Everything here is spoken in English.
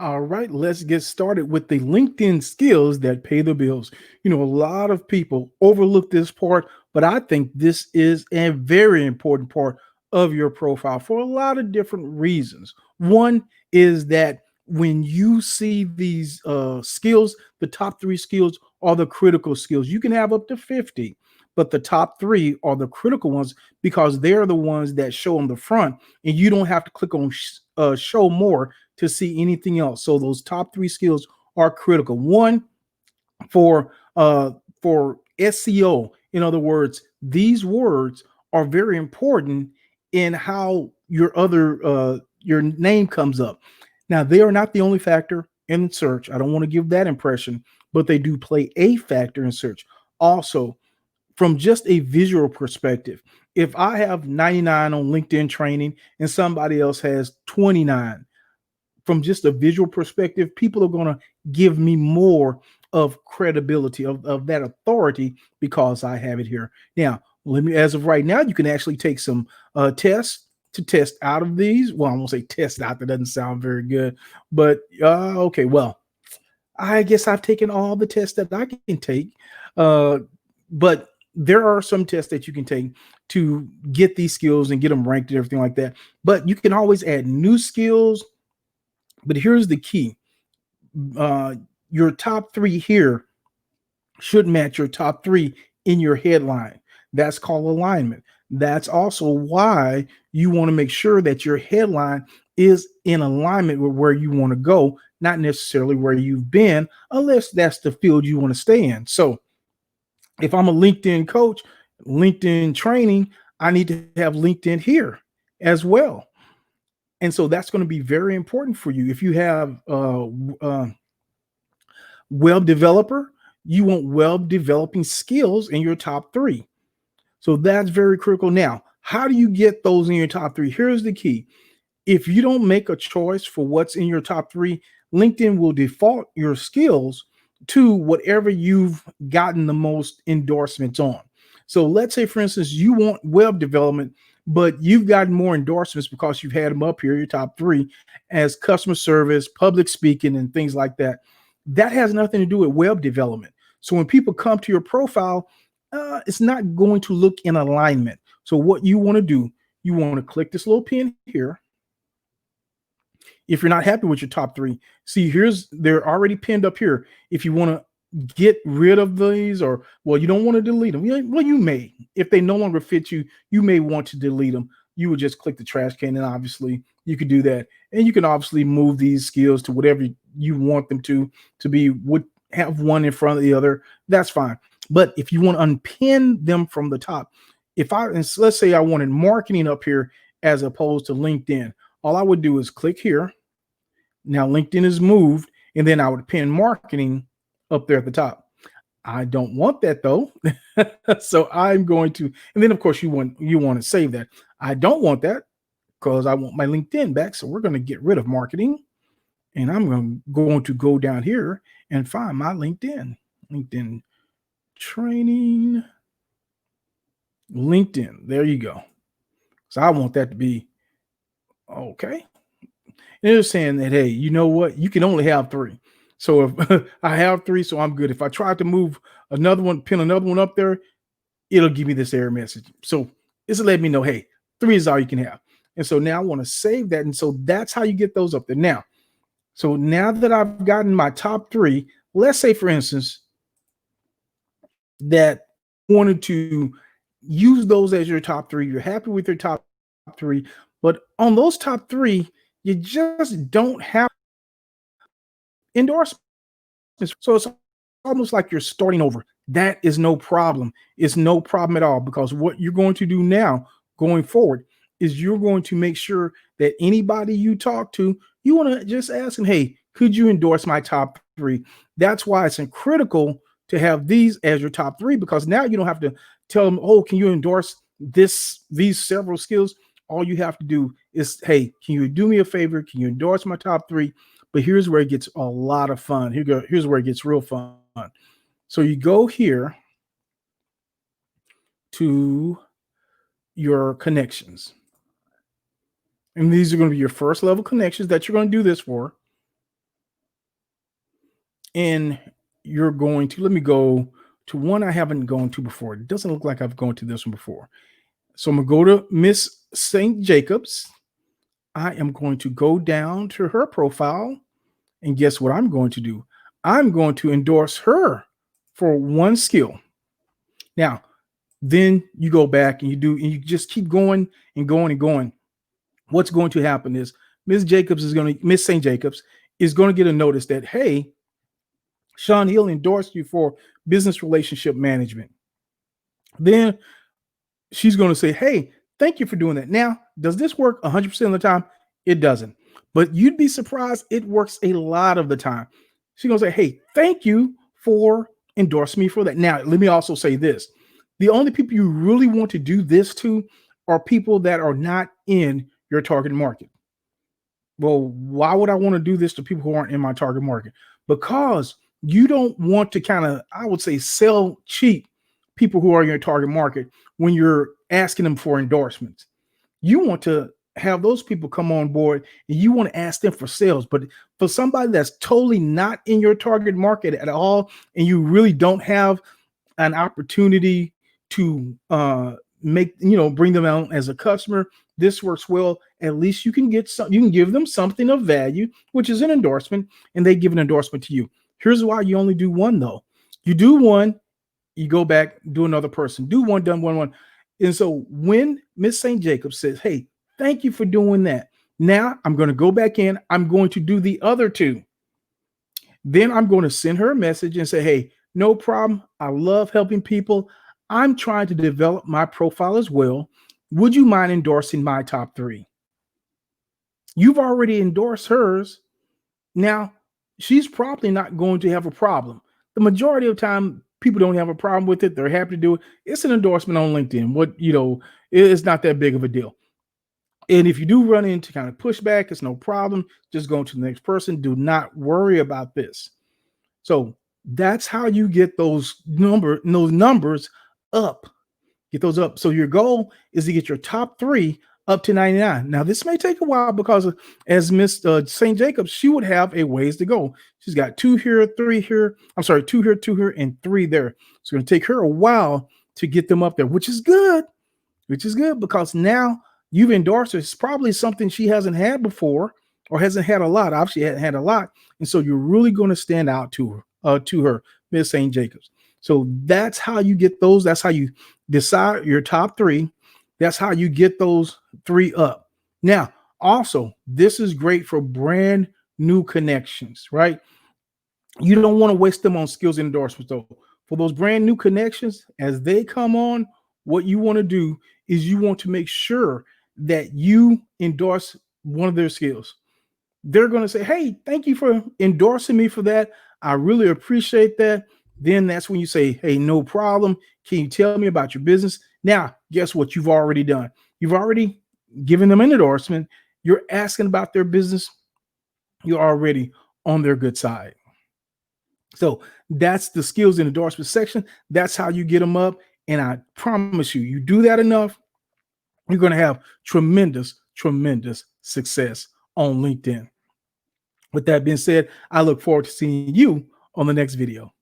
All right, let's get started with the LinkedIn skills that pay the bills. A lot of people overlook this part, but I think this is a very important part of your profile for a lot of different reasons. One is that when you see these skills, the top three skills are the critical skills. You can have up to 50, but the top three are the critical ones because they're the ones that show on the front, and you don't have to click on show more to see anything else. So those top three skills are critical. One for SEO. In other words, these words are very important in how your name comes up. Now they are not the only factor in search. I don't want to give that impression, but they do play a factor in search. Also, from just a visual perspective, if I have 99 on LinkedIn training and somebody else has 29, from just a visual perspective, people are going to give me more of credibility, of that authority, because I have it here. Now, as of right now, you can actually take some tests to test out of these. Well, I won't say test out, that doesn't sound very good, but okay, well, I guess I've taken all the tests that I can take. Uh, but there are some tests that you can take to get these skills and get them ranked and everything like that. But you can always add new skills. But here's the key: uh, your top three here should match your top three in your headline. That's called alignment. That's also why you want to make sure that your headline is in alignment with where you want to go, not necessarily where you've been, unless that's the field you want to stay in. So, if I'm a LinkedIn coach, LinkedIn training, I need to have LinkedIn here as well. And so that's going to be very important for you. If you have web developer, you want web developing skills in your top three. So that's very critical. Now, how do you get those in your top three? Here's the key: if you don't make a choice for what's in your top three, LinkedIn will default your skills to whatever you've gotten the most endorsements on. So let's say, for instance, you want web development, but you've gotten more endorsements because you've had them up here, your top three, as customer service, public speaking, and things like that. That has nothing to do with web development. So when people come to your profile, it's not going to look in alignment. So what you want to do, you want to click this little pin here. If you're not happy with your top three, see, they're already pinned up here. If you want to get rid of these, or well, you don't want to delete them, well, you may. If they no longer fit you, you may want to delete them. You would just click the trash can, and obviously you could do that. And you can obviously move these skills to whatever you want them to be, would have one in front of the other. That's fine. But if you want to unpin them from the top, let's say I wanted marketing up here as opposed to LinkedIn, all I would do is click here. Now LinkedIn is moved, and then I would pin marketing up there at the top. I don't want that though. So I'm going to, and then of course you want to save that. I don't want that because I want my LinkedIn back. So we're going to get rid of marketing, and I'm going to go down here and find my LinkedIn training, LinkedIn. There you go. So I want that to be okay. And they're saying that, hey, you know what? You can only have three. So if I have three, so I'm good. If I try to move another one, pin another one up there, it'll give me this error message. So it's letting me know, hey, three is all you can have. And so now I want to save that. And so that's how you get those up there. Now, so now that I've gotten my top three, let's say, for instance, that you wanted to use those as your top three. You're happy with your top three, but on those top three, you just don't have endorsements. So it's almost like you're starting over. That is no problem. It's no problem at all, because what you're going to do now going forward is you're going to make sure that anybody you talk to, you want to just ask them, hey, could you endorse my top three? That's why it's critical to have these as your top three, because now you don't have to tell them, oh, can you endorse these several skills? All you have to do is, hey, can you do me a favor? Can you endorse my top three? But here's where it gets a lot of fun. Here's where it gets real fun. So you go here to your connections. And these are going to be your first level connections that you're going to do this for. and you're going to, let me go to one I haven't gone to before. It doesn't look like I've gone to this one before. So I'm going to go to Miss St. Jacobs. I am going to go down to her profile, and guess what I'm going to do? I'm going to endorse her for one skill. Now, then you go back and you just keep going and going and going. What's going to happen is Miss St. Jacobs is going to get a notice that, hey, Sean Hill endorsed you for business relationship management. Then she's going to say, hey, thank you for doing that. Now, does this work 100% of the time? It doesn't. But you'd be surprised. It works a lot of the time. She's going to say, hey, thank you for endorsing me for that. Now, let me also say this. The only people you really want to do this to are people that are not in your target market. Well, why would I want to do this to people who aren't in my target market? Because you don't want to kind of, I would say, sell cheap people who are in your target market when you're asking them for endorsements. You want to have those people come on board and you want to ask them for sales. But for somebody that's totally not in your target market at all, and you really don't have an opportunity to bring them out as a customer, this works well. At least you can give them something of value, which is an endorsement, and they give an endorsement to you. Here's why you only do one though. You do one, you go back, do another person, do one, done one. And so when Miss St. Jacobs says, hey, thank you for doing that. Now I'm going to go back in. I'm going to do the other two. Then I'm going to send her a message and say, hey, no problem. I love helping people. I'm trying to develop my profile as well. Would you mind endorsing my top 3? You've already endorsed hers. Now, she's probably not going to have a problem. The majority of the time, people don't have a problem with it. They're happy to do it. It's an endorsement on LinkedIn. It's not that big of a deal. And if you do run into kind of pushback, it's no problem. Just go to the next person. Do not worry about this. So that's how you get those numbers up. Get those up. So your goal is to get your top 3 up to 99. Now, this may take a while because as Miss St. Jacobs, she would have a ways to go. She's got 2 here, 3 here. I'm sorry, 2 here, 2 here, and 3 there. It's going to take her a while to get them up there, which is good because now you've endorsed her. It's probably something she hasn't had before or hasn't had a lot. Obviously, hadn't had a lot. And so you're really going to stand out to her, Miss St. Jacobs. So that's how you get those. That's how you decide your top 3. That's how you get those 3 up. Now, also, this is great for brand new connections, right? You don't want to waste them on skills and endorsements, though. For those brand new connections, as they come on, what you want to do is you want to make sure that you endorse one of their skills. They're going to say, hey, thank you for endorsing me for that. I really appreciate that. Then that's when you say, hey, no problem. Can you tell me about your business? Now, guess what you've already done? You've already given them an endorsement. You're asking about their business. You're already on their good side. So that's the skills and endorsement section. That's how you get them up. And I promise you, you do that enough, you're going to have tremendous success on LinkedIn. With that being said, I look forward to seeing you on the next video.